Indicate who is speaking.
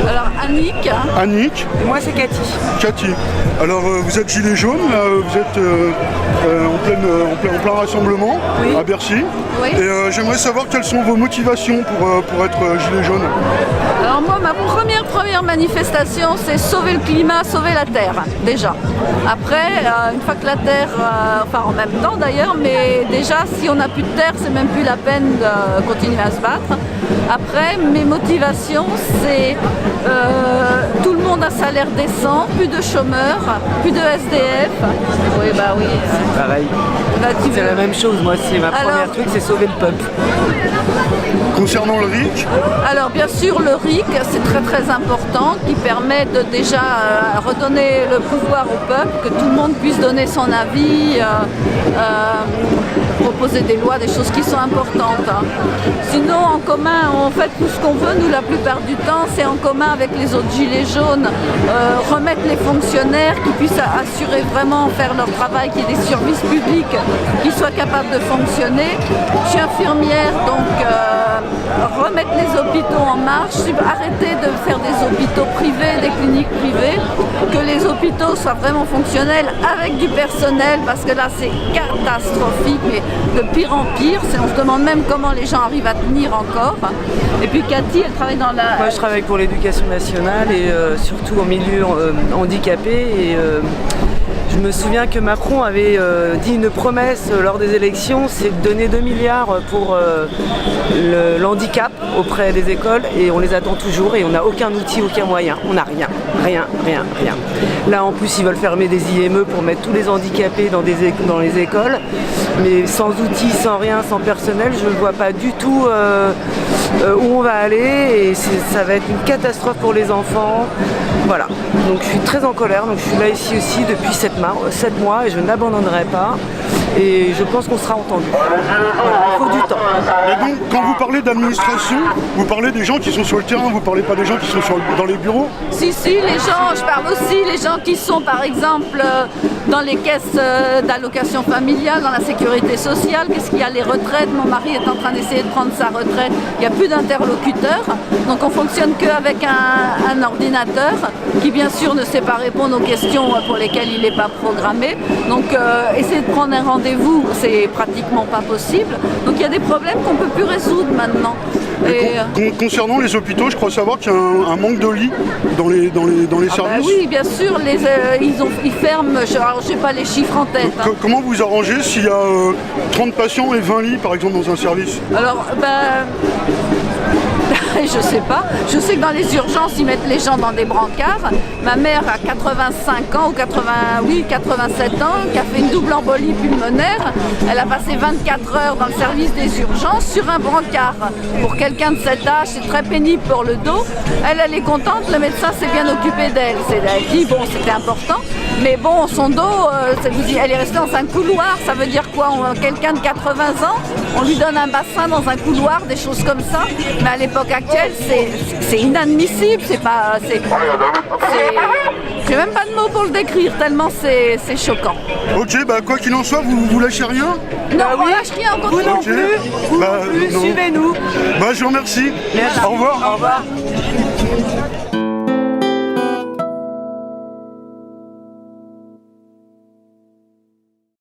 Speaker 1: Alors Annick.
Speaker 2: Annick.
Speaker 3: Et moi c'est Cathy.
Speaker 2: Cathy. Alors vous êtes gilet jaune, là, vous êtes en plein rassemblement à Bercy.
Speaker 1: Oui.
Speaker 2: Et j'aimerais savoir quelles sont vos motivations pour être gilet jaune.
Speaker 1: Alors moi, ma première manifestation, c'est sauver le climat, sauver la Terre, déjà. Après, une fois que la Terre, enfin en même temps d'ailleurs, mais déjà si on n'a plus de Terre, c'est même plus la peine de continuer à se battre. Après, mes motivations, c'est tout le monde a salaire décent, plus de chômeurs, plus de SDF. Oui, bah oui.
Speaker 3: C'est pareil.
Speaker 1: Bah,
Speaker 3: c'est la même chose, moi c'est ma première truc, c'est sauver le peuple.
Speaker 2: Concernant le RIC?
Speaker 1: Alors bien sûr le RIC c'est très important qui permet de déjà redonner le pouvoir au peuple, que tout le monde puisse donner son avis, proposer des lois, des choses qui sont importantes. Sinon en commun on fait tout ce qu'on veut, nous la plupart du temps c'est en commun avec les autres gilets jaunes, remettre les fonctionnaires qui puissent assurer vraiment faire leur travail, qu'il y ait des services publics qui soient capables de fonctionner. Je suis infirmière donc remettre les hôpitaux en marche, arrêter de faire des hôpitaux privés, des cliniques privées, que les hôpitaux soient vraiment fonctionnels avec du personnel parce que là c'est catastrophique, mais de pire en pire, on se demande même comment les gens arrivent à tenir encore. Et puis Cathy, elle travaille dans la...
Speaker 3: Moi je travaille pour l'éducation nationale et surtout en milieu handicapé et je me souviens que Macron avait dit une promesse lors des élections, c'est de donner 2 milliards pour l'handicap auprès des écoles et on les attend toujours et on n'a aucun outil, aucun moyen. On n'a rien. Là en plus ils veulent fermer des IME pour mettre tous les handicapés dans les écoles, mais sans outils, sans rien, sans personnel, je ne vois pas du tout où on va aller et ça va être une catastrophe pour les enfants. Voilà, donc je suis très en colère, donc je suis là ici aussi depuis 7 mois et je n'abandonnerai pas et je pense qu'on sera entendu. Voilà, il faut du temps.
Speaker 2: Et donc quand vous parlez d'administration, vous parlez des gens qui sont sur le terrain, vous parlez pas des gens qui sont dans les bureaux?
Speaker 1: Si, les gens, je parle aussi, les gens qui sont par exemple dans les caisses d'allocation familiale, dans la sécurité sociale, qu'est-ce qu'il y a, les retraites, mon mari est en train d'essayer de prendre sa retraite, il n'y a plus d'interlocuteurs, donc on fonctionne qu'avec un ordinateur qui bien sûr ne sait pas répondre aux questions pour lesquelles il n'est pas programmé, donc essayer de prendre un rendez-vous, c'est pratiquement pas possible, donc il y a des problèmes qu'on ne peut plus résoudre maintenant.
Speaker 2: Et concernant les hôpitaux, je crois savoir qu'il y a un manque de lits dans les services.
Speaker 1: Bah oui, bien sûr, ils ferment, alors je sais pas les chiffres en tête.
Speaker 2: Comment vous arrangez s'il y a 30 patients et 20 lits par exemple dans un service?
Speaker 1: Alors, je sais pas. Je sais que dans les urgences, ils mettent les gens dans des brancards. Ma mère a 85 ans ou 87 ans, qui a fait une double embolie pulmonaire. Elle a passé 24 heures dans le service des urgences sur un brancard. Pour quelqu'un de cet âge, c'est très pénible pour le dos. Elle est contente, le médecin s'est bien occupé d'elle. Elle dit, bon, c'était important. Mais bon, son dos, elle est restée dans un couloir. Ça veut dire quoi? Quelqu'un de 80 ans, on lui donne un bassin dans un couloir, des choses comme ça. Mais à l'époque actuelle, c'est inadmissible. J'ai même pas de mots pour le décrire, tellement c'est choquant.
Speaker 2: Ok, bah quoi qu'il en soit, vous lâchez rien?
Speaker 1: Non, on lâche rien, on continue.
Speaker 3: Vous non plus, vous non plus, suivez-nous.
Speaker 2: Bah je vous remercie.
Speaker 3: Merci.
Speaker 2: Au revoir.
Speaker 3: Au revoir.